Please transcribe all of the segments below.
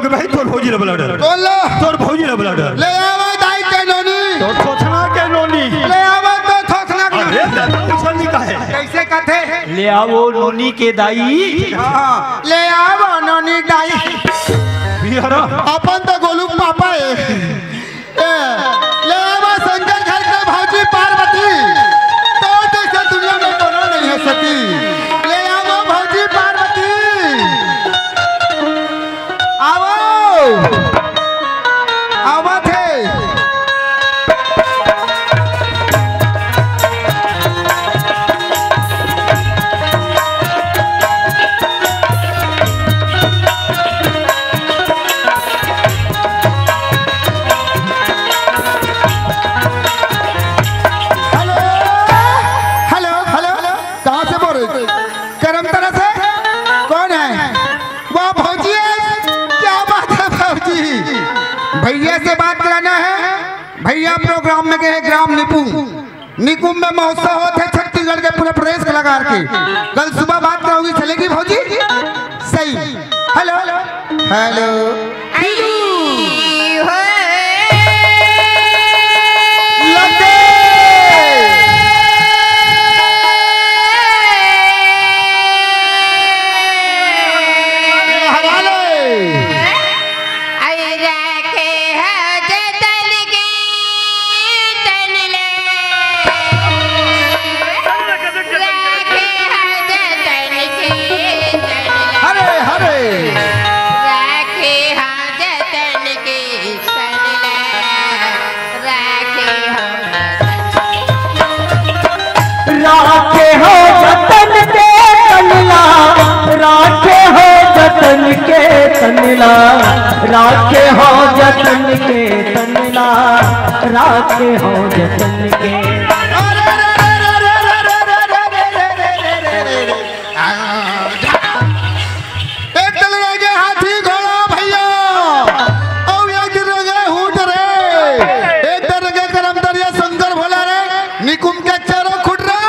के भाई तोर भौजी रे ब्लडर बोल लो तोर भौजी रे ब्लडर ले आवा दाई के नोनी तोर छोछना के नोनी ले आवा तो थोथना के अरे दादा पूछनी काहे कैसे कथे ले आओ नोनी के दाई हां ले आवा नोनी दाई बिहारा अपन तो गोलू पापा है ले आवा शंकर घर के भौजी पार्वती तो जैसे दुनिया में कोनो नहीं है सती ले आवा भौजी पार्वती आओ आवा थे भैया से बात कराना है भैया प्रोग्राम में गए ग्राम निकुंभ में महोत्सव होते छत्तीसगढ़ के पूरे प्रदेश के लगा के कल सुबह बात कराओगी चलेगी भौजी सही हेलो हेलो राखे हो जतन के तनला राखे हो जतन के तनला राखे हो जतन के तनला राखे हो जतन के एक दल रह गए हाथी घोड़ा भैया और एक दल रह गए ऊंट रे एक दल रह गए करमदरिया शंकर भोला रे निकुंभ के चारों खुट रहे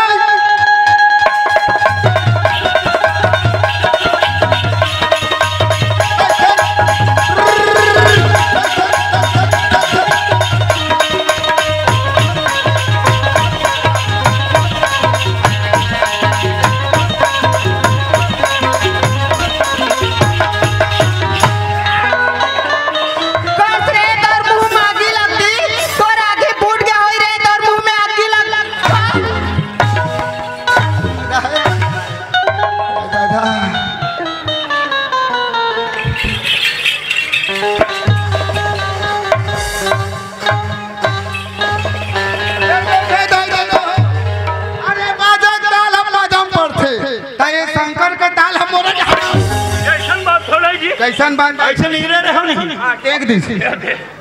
कैसन बात ऐसे नहीं रहे हो नहीं एक दिन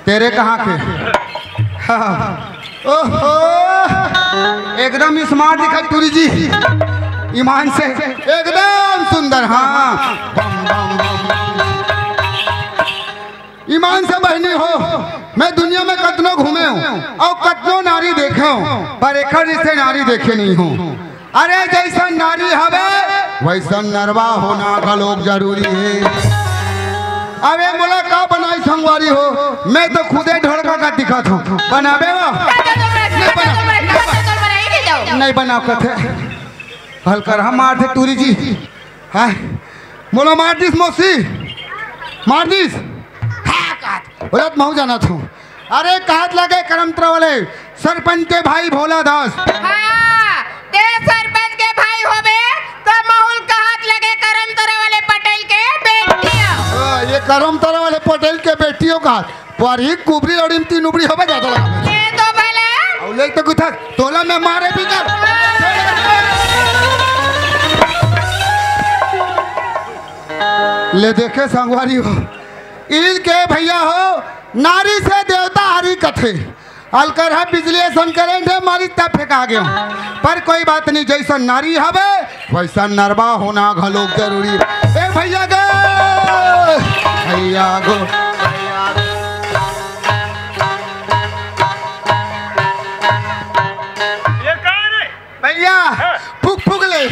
तेरे कहाँ के हाँ। ओहो एकदम स्मार्ट दिखा टूरी जी ईमान से एकदम सुंदर हाँ ईमान से बहनी हो मैं दुनिया में कतनों घूमे हूँ और कतनों नारी देखे हूँ पर एक जैसे नारी देखे नहीं हूँ अरे जैसा नारी हवे वैसा नरवा होना का लोग जरूरी है अब एक बोला का बनाई संगवारी हो मैं तो खुदे ढोलका का दिखा था बनाबे वो नहीं बना कथे हल कर हम मार थे टूरी जी हाय बोला मार दिस मौसी मार दिस बोला महू जाना था अरे कहत लगे करमत्र वाले सरपंच के भाई भोला दास सरपंच के भाई होबे तो माहौल कहत लगे करमतर वाले पटेल के बेटिया ये करमतर वाले पटेल के बेटियों का पर ही कुबरी और इमती नुबरी होबे जाता लगा ये तो भले और ले तो कुछ तोला में मारे भी कर ले देखे संगवारी हो इल के भैया हो नारी से देवता हरी कथे अलकर है बिजली संकरेंट है मारी तब फेंका गया पर कोई बात नहीं जैसा नारी हवे वैसा नरवा होना घलोक जरूरी ए भैया गो भैया गो भैया फूक फूक ले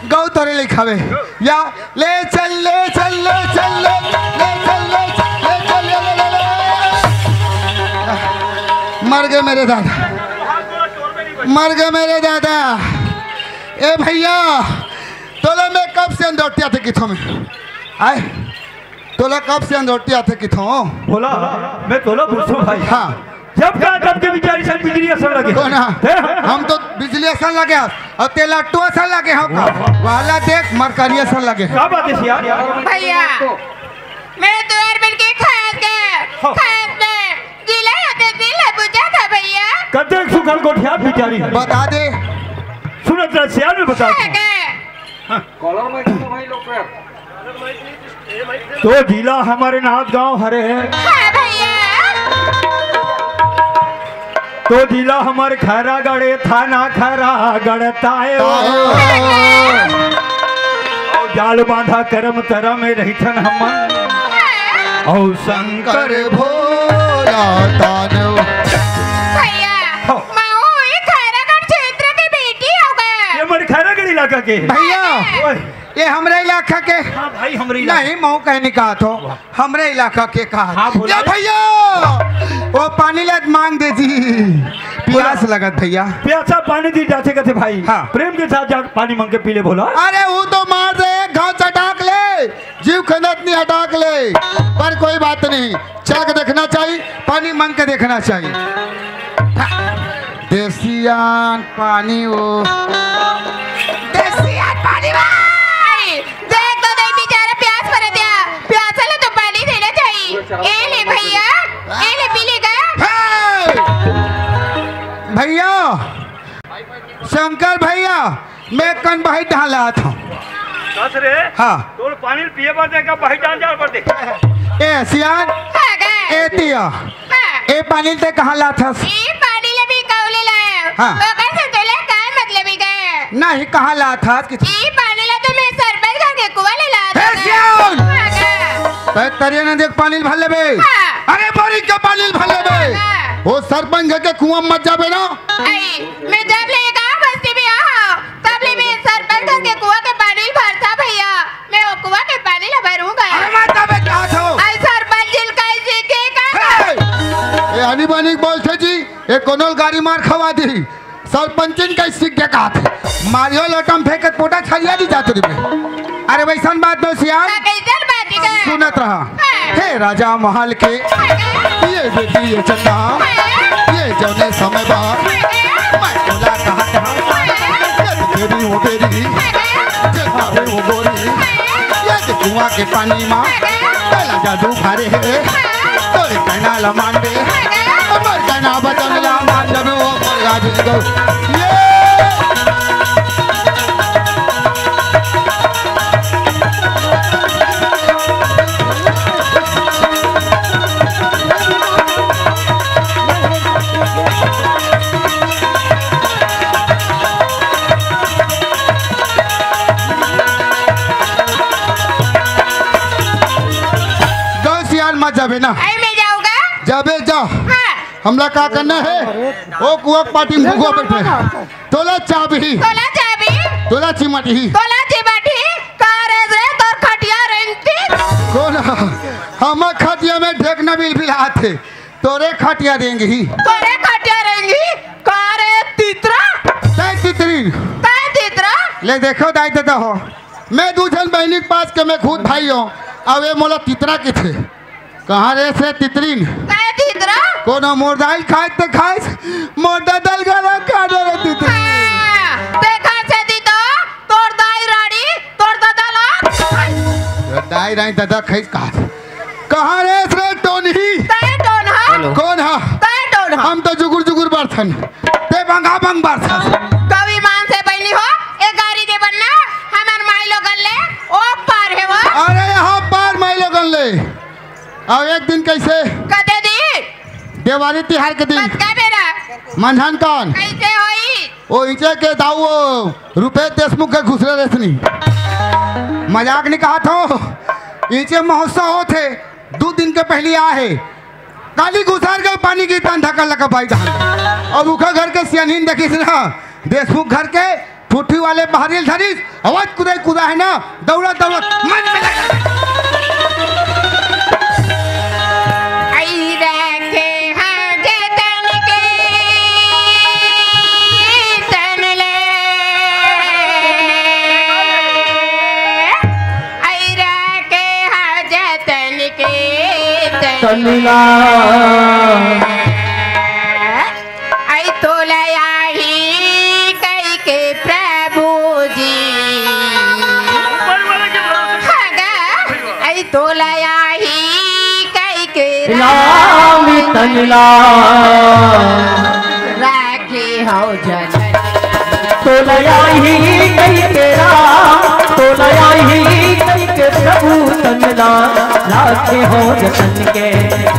गौ तोरे लिखावे या ले चल ले चल ले चल ले ले चल ले चल ले चल मर गए मेरे दादा, मर गए मेरे दादा। ए भैया तोला मैं कब से अंदोटिया थे किथों में आए, तोला कब से अंदोटिया थे किथों? बोला मैं तोला पूछूं भाई। हाँ जब का जब के बिचारी से बिजली असर लगे कौन हम तो बिजली असर लगे और तेला टू असर लगे हो का वाला देख मरकरी असर लगे। क्या बात है यार? भैया मैं तो यार बन के खाया के जिला होते दिल बुझा था भैया। कते सुखल गोठिया बिचारी बता दे सुनत रहा सियार में बता कॉलर में क्यों भाई लोग पे? तो जिला हमारे नाथ गांव हरे है, हाँ भैया तो जिला हमारे खैरा गड़े थाना खैरा गड़ताए और जाल बांधा करम तरा में रहिथन हमन और शंकर भोला तानव। भैया माओ ये खैरागढ़ क्षेत्र की बेटी हो गए। ये हमारे खैरागढ़ इलाका के भैया ओए, ये हमरे इलाका के हाँ भाई हमारे इलाका नहीं मऊ कहने कहा तो हमरे इलाका के कहा। हाँ, बोला। या भैया वो पानी लत मांग दे जी, प्यास लगत भैया। प्यासा पानी दी जाते कहते भाई। हाँ। प्रेम के साथ जा पानी मांग के पी ले बोला। अरे वो तो मार दे घाव चटाक ले जीव खंडत नहीं हटाक ले, पर कोई बात नहीं चल के देखना चाहिए, पानी मांग के देखना चाहिए। देसियान पानी वो देसियान पानी भाई देख तो दे बेचारा प्यास भर दिया, प्यासा ले तो पानी देना चाहिए। ए ले भैया ए ले पी लेगा। भैया शंकर भैया मैं कन भाई ढाला था। रे हाँ तो पानी पिए पर देखा भाई जान जा पर देख। ए सियान हाँ गए ए तिया हाँ ए पानी ते कहाँ ला था? ये पानी ले भी कौले लाए हाँ। ओकर से तोले काय मतलब ही गए। नहीं कहाँ ला था कि ये पानी ला तो मैं सरपंच घर के कुआं ले ला हे सियान! हाँ गए तरिया ने देख पानी भर लेबे। हाँ। अरे बोरी के पानी भर लेबे हाँ। वो सरपंच के कुआं मत जाबे ना। आई मैं जब ले गांव बस्ती में आऊं तब ले मैं सरपंच घर के कुआं के पानी भरता भैया, मैं वो कुआं के पानी ला भरूंगा। अरे मत जाबे क्या थो आई सरपंच जिल कैसे के का ए आनी बानी बोलते जी एक कोनल गाड़ी मार खवा दी सरपंचिन कैसे सीख के कहा थे मारियो लटम फेंकत पोटा छलिया दी जात रे। अरे वैसन बात नो सियान कैसन बात है सुनत रहा। हे राजा महल के ये बेटी ये चन्ना ये जौने समय बाद मैं बोला कहा तेरी वो बेरी जैसा है वो गोरी ये कुआं के पानी माँ पहला जादू भारे है तोरे कहना ला मान दे अमर कहना बचन ला मान जब वो मर गाजी गो ये जाबे ना आई मैं जाऊंगा। जाबे जा हाँ हमला का करना है ओ कुआ पार्टी में भुगो बैठे तोला चाबी तोला चाबी तोला चिमटी तोला चिमटी कारे रे तोर खटिया रेंगती कौन हम खटिया में ढेकना बिल बिलाते तोरे खटिया देंगे ही तोरे खटिया रेंगी कारे तितरा तै तितरी काय तितरा ले देखो दाई देता हो मैं दूसरे बहनी के पास के मैं खुद भाई हूँ अब ये मोला तितरा के थे कहाँ रे से तितरीन काय तितरा कोनो मोरदाइल खाए तो खाए मोरदा दल गला काढ़े रे तितरी हाँ देखा से दी तो तोर दाई रानी तोर दादा ला दाई राई दादा खाइस कहाँ रे से टोनी काय टोन हा कौन है काय टोन हा हम तो जुगुर जुगुर बरथन ते बंगा बंग बरथन कवि मान से पहली हो एक गाड़ी दे बनना हमार माई लोगन ले ओ पार है वो अरे यहाँ पार माई लोगन ले और एक दिन कैसे कदे दी दिवाली तिहार के दिन मत का बेरा मंझन कौन कैसे होई ओ इचे के दाऊ रुपये देशमुख के घुसरे रेसनी मजाक नहीं कहा था इचे महोत्सव होते 2 दिन के पहले आए काली घुसार के पानी की तान धक्का लगा भाई धान और उखा घर के सियानीन देखी ना देशमुख घर के मुट्ठी वाले बाहरी धरीस आवाज कुदाई कुदा है ना दौड़ा दौड़ा मन में लगा तनिला आई तोलया ही कई के प्रभु जी आई तोलया ही कई के राम तनिला राखे हो जननी तोलया ही कई के राम तोलया ही कई के प्रभु तनिला राखे हो जतन के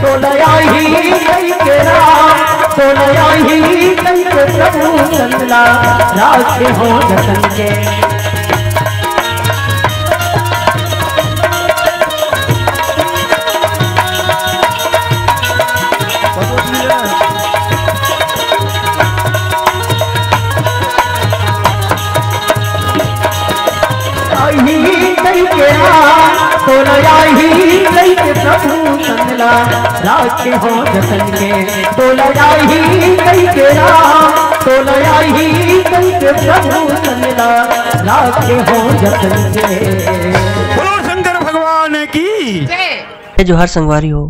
तोलया ही कई के राम तोलया ही कई के प्रभु तनिला राखे हो जतन के तोलया ही कई के प्रभु तनिला राखे हो जतन के तोलया ही कई के राम तोलया ही कई के प्रभु तनिला राखे हो जतन के। बोलो शंकर भगवान की जय जोहार संगवारी हो।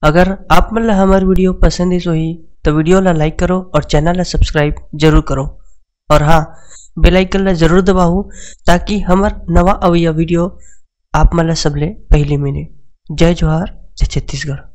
अगर आप मन ला हमार वीडियो पसंद है सोही तो वीडियो ला लाइक करो और चैनल ला सब्सक्राइब जरूर करो और हाँ बेल आइकन ला जरूर दबाओ ताकि हमार नवा अवैया वीडियो आप मला सबले पहले मिले। जय जोहार जय छत्तीसगढ़।